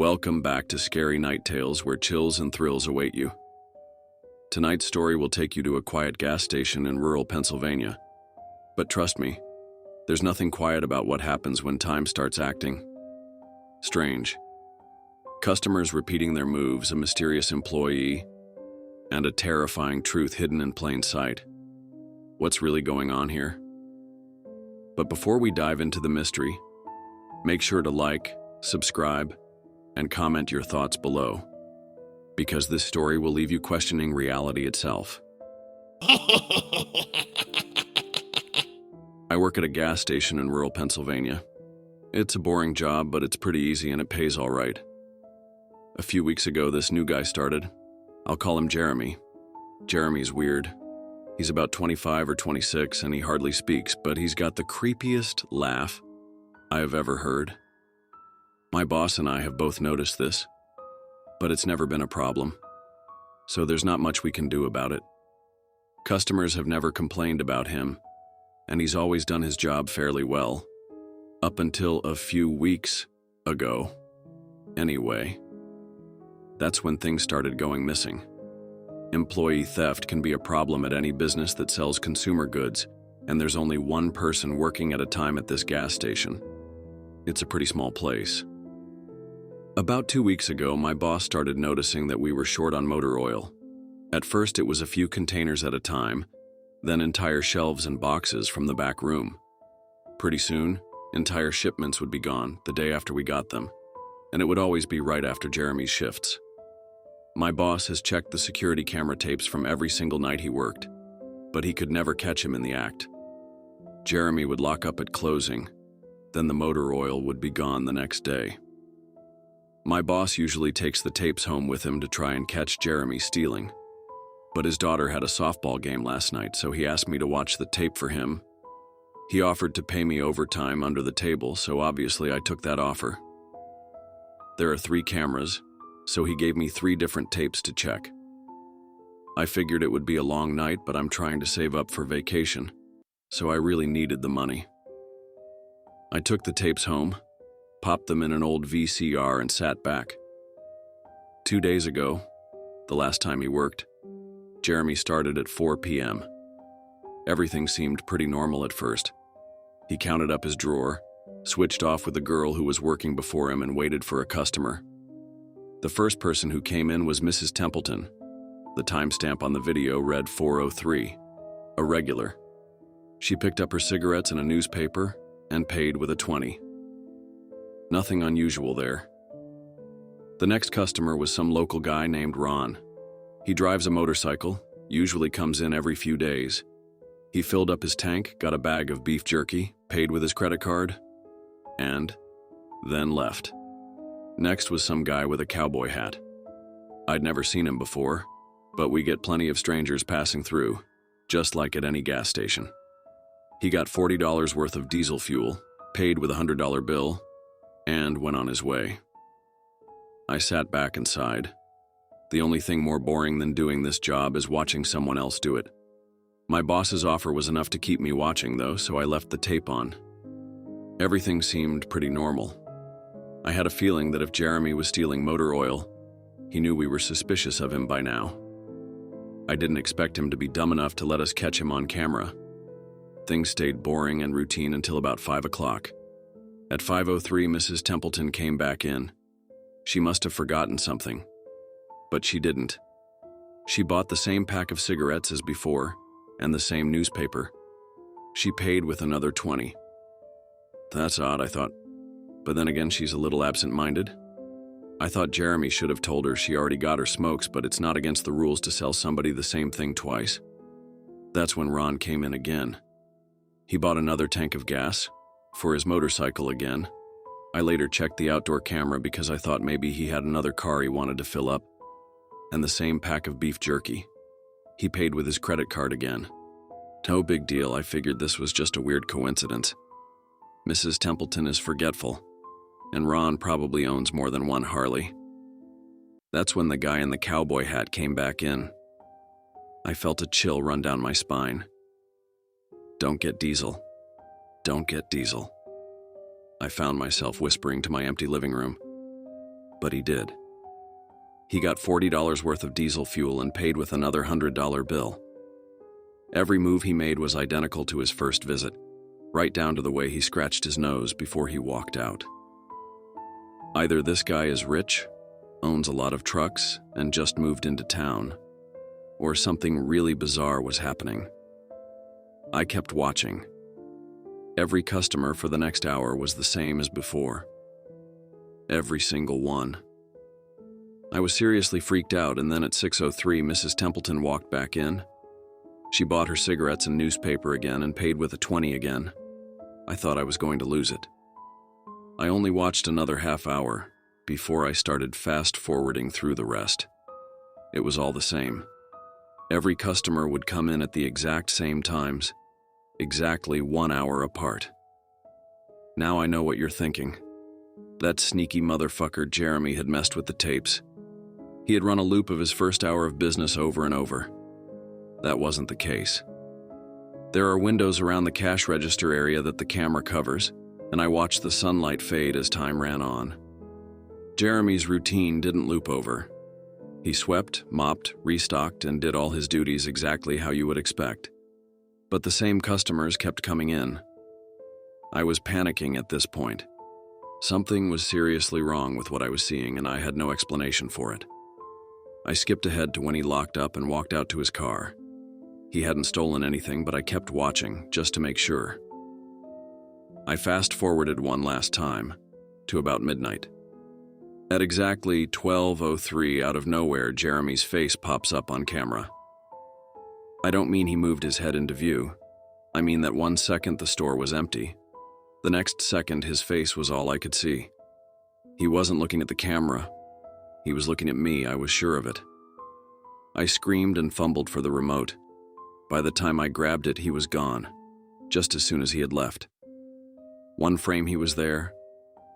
Welcome back to Scary Night Tales, where chills and thrills await you. Tonight's story will take you to a quiet gas station in rural Pennsylvania. But trust me, there's nothing quiet about what happens when time starts acting strange. Customers repeating their moves, a mysterious employee, and a terrifying truth hidden in plain sight. What's really going on here? But before we dive into the mystery, make sure to like, subscribe, and comment your thoughts below, because this story will leave you questioning reality itself. I work at a gas station in rural Pennsylvania. It's a boring job, but it's pretty easy and it pays all right. A few weeks ago, this new guy started. I'll call him Jeremy. Jeremy's weird. He's about 25 or 26 and he hardly speaks, but he's got the creepiest laugh I have ever heard. My boss and I have both noticed this, but it's never been a problem, so there's not much we can do about it. Customers have never complained about him, and he's always done his job fairly well, up until a few weeks ago. Anyway, that's when things started going missing. Employee theft can be a problem at any business that sells consumer goods, and there's only one person working at a time at this gas station. It's a pretty small place. About 2 weeks ago, my boss started noticing that we were short on motor oil. At first, it was a few containers at a time, then entire shelves and boxes from the back room. Pretty soon, entire shipments would be gone the day after we got them, and it would always be right after Jeremy's shifts. My boss has checked the security camera tapes from every single night he worked, but he could never catch him in the act. Jeremy would lock up at closing, then the motor oil would be gone the next day. My boss usually takes the tapes home with him to try and catch Jeremy stealing, but his daughter had a softball game last night, so he asked me to watch the tape for him. He offered to pay me overtime under the table, so obviously I took that offer. There are 3 cameras, so he gave me 3 different tapes to check. I figured it would be a long night, but I'm trying to save up for vacation, so I really needed the money. I took the tapes home, popped them in an old VCR, and sat back. 2 days ago, the last time he worked, Jeremy started at 4 p.m. Everything seemed pretty normal at first. He counted up his drawer, switched off with the girl who was working before him, and waited for a customer. The first person who came in was Mrs. Templeton. The timestamp on the video read 4:03, a regular. She picked up her cigarettes and a newspaper and paid with a 20. Nothing unusual there. The next customer was some local guy named Ron. He drives a motorcycle, usually comes in every few days. He filled up his tank, got a bag of beef jerky, paid with his credit card, and then left. Next was some guy with a cowboy hat. I'd never seen him before, but we get plenty of strangers passing through, just like at any gas station. He got $40 worth of diesel fuel, paid with a $100 bill, and went on his way. I sat back and sighed. The only thing more boring than doing this job is watching someone else do it. My boss's offer was enough to keep me watching, though, so I left the tape on. Everything seemed pretty normal. I had a feeling that if Jeremy was stealing motor oil, he knew we were suspicious of him by now. I didn't expect him to be dumb enough to let us catch him on camera. Things stayed boring and routine until about 5 o'clock. At 5:03, Mrs. Templeton came back in. She must have forgotten something, but she didn't. She bought the same pack of cigarettes as before and the same newspaper. She paid with another 20. That's odd, I thought, but then again, she's a little absent-minded. I thought Jeremy should have told her she already got her smokes, but it's not against the rules to sell somebody the same thing twice. That's when Ron came in again. He bought another tank of gas for his motorcycle again. I later checked the outdoor camera because I thought maybe he had another car he wanted to fill up, and the same pack of beef jerky. He paid with his credit card again. No big deal, I figured this was just a weird coincidence. Mrs. Templeton is forgetful, and Ron probably owns more than one Harley. That's when the guy in the cowboy hat came back in. I felt a chill run down my spine. Don't get diesel. Don't get diesel. I found myself whispering to my empty living room. but he did. He got $40 worth of diesel fuel and paid with another $100 bill. Every move he made was identical to his first visit, right down to the way he scratched his nose before he walked out. Either this guy is rich, owns a lot of trucks, and just moved into town, or something really bizarre was happening. I kept watching. Every customer for the next hour was the same as before. Every single one. I was seriously freaked out, and then at 6:03, Mrs. Templeton walked back in. She bought her cigarettes and newspaper again and paid with a 20 again. I thought I was going to lose it. I only watched another half hour before I started fast-forwarding through the rest. It was all the same. Every customer would come in at the exact same times, exactly 1 hour apart. Now I know what you're thinking. That sneaky motherfucker Jeremy had messed with the tapes. He had run a loop of his first hour of business over and over. That wasn't the case. There are windows around the cash register area that the camera covers, and I watched the sunlight fade as time ran on. Jeremy's routine didn't loop over. He swept, mopped, restocked, and did all his duties exactly how you would expect. But the same customers kept coming in. I was panicking at this point. Something was seriously wrong with what I was seeing, and I had no explanation for it. I skipped ahead to when he locked up and walked out to his car. He hadn't stolen anything, but I kept watching, just to make sure. I fast-forwarded one last time, to about midnight. At exactly 12:03, out of nowhere, Jeremy's face pops up on camera. I don't mean he moved his head into view. I mean that 1 second the store was empty. The next second, his face was all I could see. He wasn't looking at the camera. He was looking at me, I was sure of it. I screamed and fumbled for the remote. By the time I grabbed it, he was gone, just as soon as he had left. One frame he was there,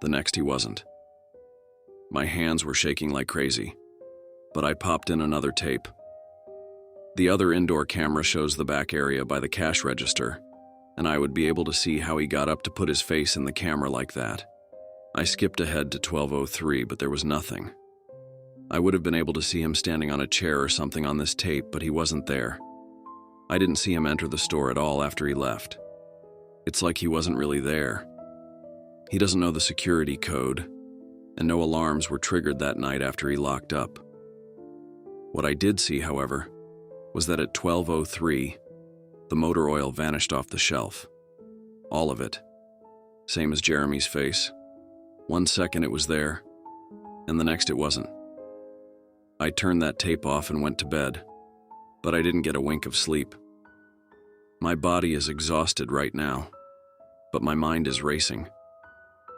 the next he wasn't. My hands were shaking like crazy, but I popped in another tape. The other indoor camera shows the back area by the cash register, and I would be able to see how he got up to put his face in the camera like that. I skipped ahead to 12:03, but there was nothing. I would have been able to see him standing on a chair or something on this tape, but he wasn't there. I didn't see him enter the store at all after he left. It's like he wasn't really there. He doesn't know the security code, and no alarms were triggered that night after he locked up. What I did see, however, was that at 12:03, the motor oil vanished off the shelf. All of it. Same as Jeremy's face. 1 second it was there, and the next it wasn't. I turned that tape off and went to bed, but I didn't get a wink of sleep. My body is exhausted right now, but my mind is racing.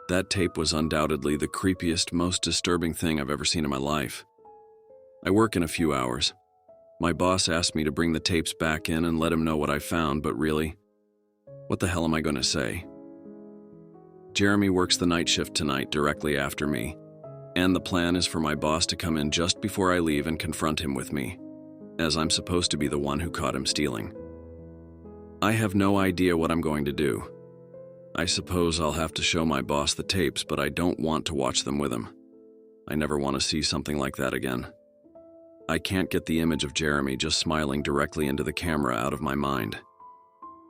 That tape was undoubtedly the creepiest, most disturbing thing I've ever seen in my life. I work in a few hours. My boss asked me to bring the tapes back in and let him know what I found, but really, what the hell am I going to say? Jeremy works the night shift tonight directly after me, and the plan is for my boss to come in just before I leave and confront him with me, as I'm supposed to be the one who caught him stealing. I have no idea what I'm going to do. I suppose I'll have to show my boss the tapes, but I don't want to watch them with him. I never want to see something like that again. I can't get the image of Jeremy just smiling directly into the camera out of my mind.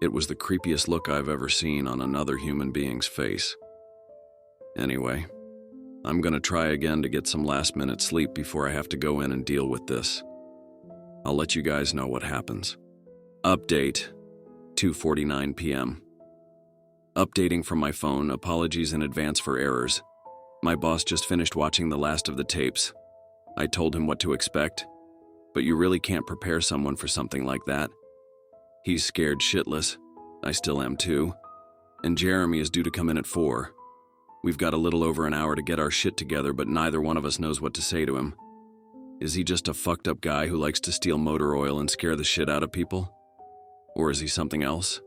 It was the creepiest look I've ever seen on another human being's face. Anyway, I'm gonna try again to get some last-minute sleep before I have to go in and deal with this. I'll let you guys know what happens. Update, 2:49 p.m. Updating from my phone, apologies in advance for errors. My boss just finished watching the last of the tapes. I told him what to expect, but you really can't prepare someone for something like that. He's scared shitless. I still am too. And Jeremy is due to come in at 4. We've got a little over an hour to get our shit together, but neither one of us knows what to say to him. Is he just a fucked up guy who likes to steal motor oil and scare the shit out of people? Or is he something else?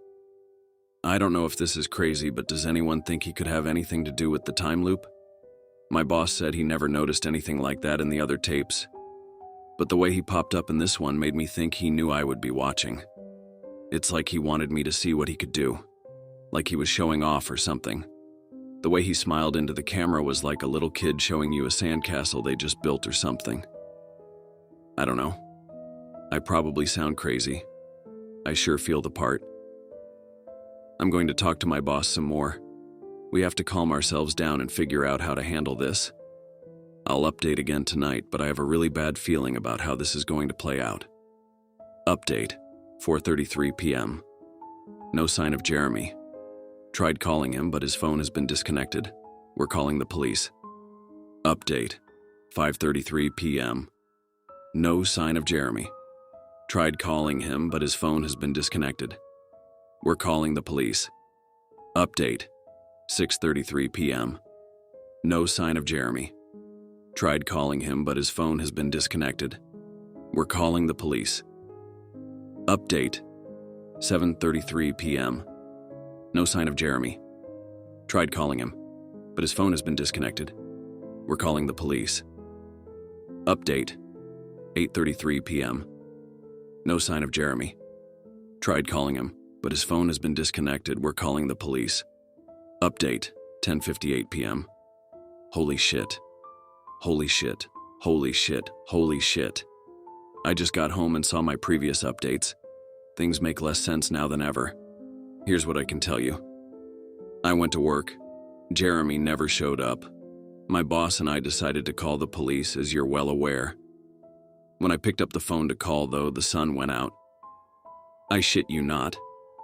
I don't know if this is crazy, but does anyone think he could have anything to do with the time loop? My boss said he never noticed anything like that in the other tapes, but the way he popped up in this one made me think he knew I would be watching. It's like he wanted me to see what he could do, like he was showing off or something. The way he smiled into the camera was like a little kid showing you a sandcastle they just built or something. I don't know. I probably sound crazy. I sure feel the part. I'm going to talk to my boss some more. We have to calm ourselves down and figure out how to handle this. I'll update again tonight, but I have a really bad feeling about how this is going to play out. Update, 4:33 p.m. No sign of Jeremy. Tried calling him, but his phone has been disconnected. We're calling the police. Update, 5:33 p.m. No sign of Jeremy. Tried calling him, but his phone has been disconnected. We're calling the police. Update, 6:33 p.m. No sign of Jeremy. Tried calling him, but his phone has been disconnected. We're calling the police. Update, 7:33 p.m. No sign of Jeremy. Tried calling him, but his phone has been disconnected. We're calling the police. Update, 8:33 p.m. No sign of Jeremy. Tried calling him, but his phone has been disconnected. We're calling the police. Update, 10:58 p.m. Holy shit. Holy shit. Holy shit. Holy shit. I just got home and saw my previous updates. Things make less sense now than ever. Here's what I can tell you. I went to work. Jeremy never showed up. My boss and I decided to call the police, as you're well aware. When I picked up the phone to call, though, the sun went out. I shit you not.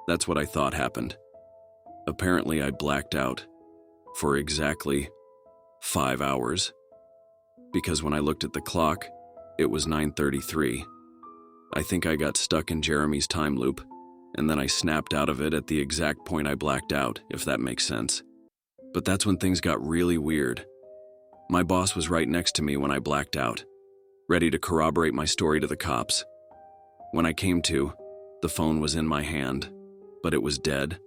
That's what I thought happened. Apparently, I blacked out for exactly 5 hours. Because when I looked at the clock, it was 9:33. I think I got stuck in Jeremy's time loop, and then I snapped out of it at the exact point I blacked out, if that makes sense. But that's when things got really weird. My boss was right next to me when I blacked out, ready to corroborate my story to the cops. When I came to, the phone was in my hand, but it was dead.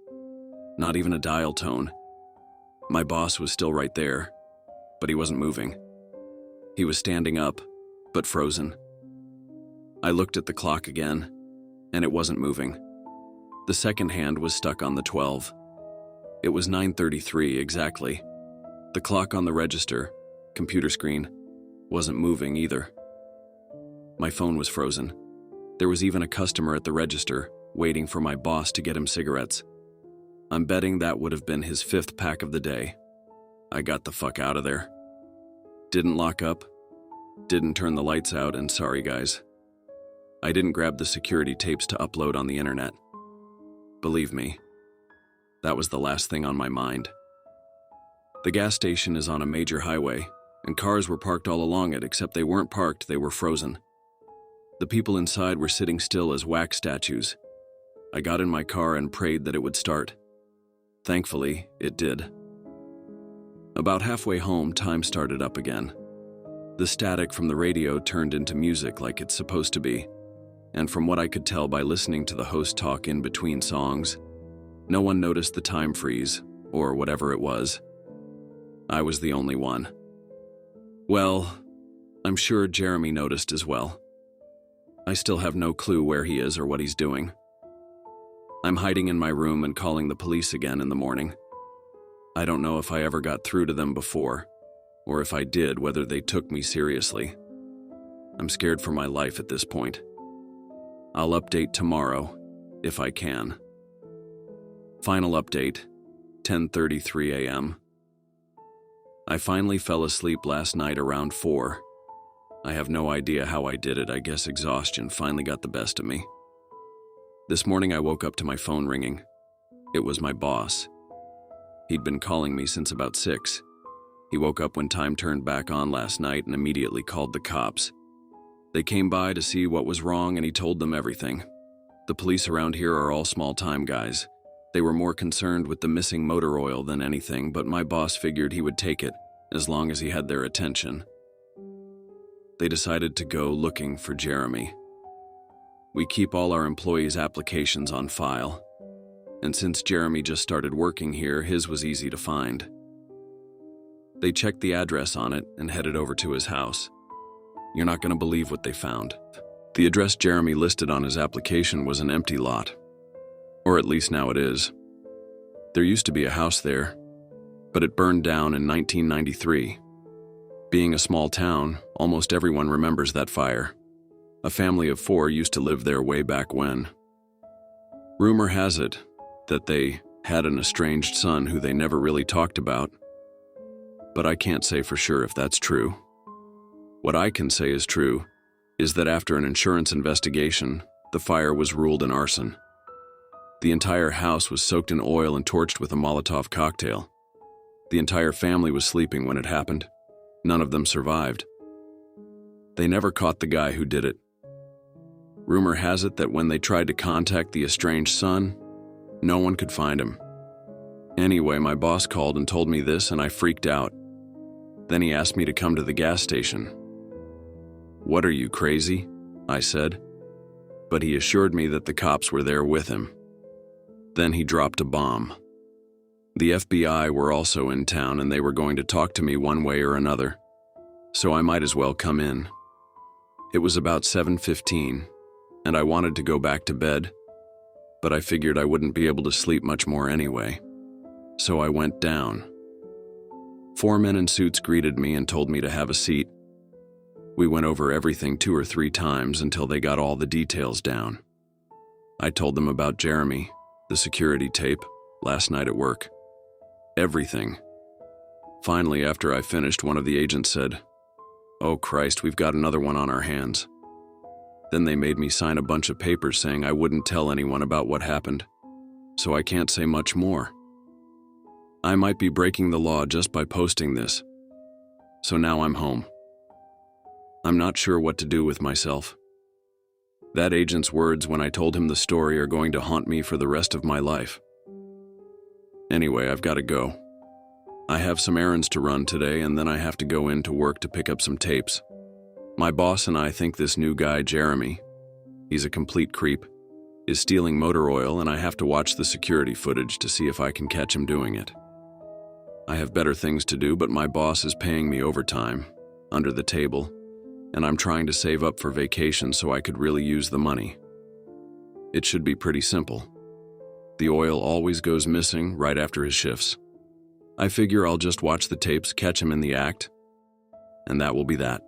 Not even a dial tone. My boss was still right there, but he wasn't moving. He was standing up, but frozen. I looked at the clock again, and it wasn't moving. The second hand was stuck on the 12. It was 9:33 exactly. The clock on the register, computer screen, wasn't moving either. My phone was frozen. There was even a customer at the register, waiting for my boss to get him cigarettes. I'm betting that would have been his 5th pack of the day. I got the fuck out of there. Didn't lock up, didn't turn the lights out, and sorry guys. I didn't grab the security tapes to upload on the internet. Believe me, that was the last thing on my mind. The gas station is on a major highway, and cars were parked all along it, except they weren't parked, they were frozen. The people inside were sitting still as wax statues. I got in my car and prayed that it would start. Thankfully, it did. About halfway home, time started up again. The static from the radio turned into music like it's supposed to be, and from what I could tell by listening to the host talk in between songs, no one noticed the time freeze, or whatever it was. I was the only one. Well, I'm sure Jeremy noticed as well. I still have no clue where he is or what he's doing. I'm hiding in my room and calling the police again in the morning. I don't know if I ever got through to them before, or if I did, whether they took me seriously. I'm scared for my life at this point. I'll update tomorrow, if I can. Final update, 10:33 a.m. I finally fell asleep last night around 4. I have no idea how I did it. I guess exhaustion finally got the best of me. This morning I woke up to my phone ringing. It was my boss. He'd been calling me since about 6. He woke up when time turned back on last night and immediately called the cops. They came by to see what was wrong and he told them everything. The police around here are all small-time guys. They were more concerned with the missing motor oil than anything, but my boss figured he would take it, as long as he had their attention. They decided to go looking for Jeremy. We keep all our employees' applications on file, and since Jeremy just started working here, his was easy to find. They checked the address on it and headed over to his house. You're not going to believe what they found. The address Jeremy listed on his application was an empty lot. Or at least now it is. There used to be a house there. but it burned down in 1993. Being a small town, almost everyone remembers that fire. A family of 4 used to live there way back when. Rumor has it that they had an estranged son who they never really talked about, but I can't say for sure if that's true. What I can say is true is that after an insurance investigation, the fire was ruled an arson. The entire house was soaked in oil and torched with a Molotov cocktail. The entire family was sleeping when it happened. None of them survived. They never caught the guy who did it. Rumor has it that when they tried to contact the estranged son, no one could find him. Anyway, my boss called and told me this, and I freaked out. Then he asked me to come to the gas station. "What are you, crazy?" I said. But he assured me that the cops were there with him. Then he dropped a bomb. The FBI were also in town, and they were going to talk to me one way or another, so I might as well come in. It was about 7:15, and I wanted to go back to bed, but I figured I wouldn't be able to sleep much more anyway, so I went down. 4 men in suits greeted me and told me to have a seat. We went over everything 2 or 3 times until they got all the details down. I told them about Jeremy, the security tape, last night at work. Everything. Finally, after I finished, one of the agents said, "Oh Christ, we've got another one on our hands." Then they made me sign a bunch of papers saying I wouldn't tell anyone about what happened, so I can't say much more. I might be breaking the law just by posting this, so now I'm home. I'm not sure what to do with myself. That agent's words when I told him the story are going to haunt me for the rest of my life. Anyway, I've got to go. I have some errands to run today, and then I have to go in to work to pick up some tapes. My boss and I think this new guy, Jeremy, he's a complete creep, is stealing motor oil, and I have to watch the security footage to see if I can catch him doing it. I have better things to do, but my boss is paying me overtime, under the table, and I'm trying to save up for vacation so I could really use the money. It should be pretty simple. The oil always goes missing right after his shifts. I figure I'll just watch the tapes, catch him in the act, and that will be that.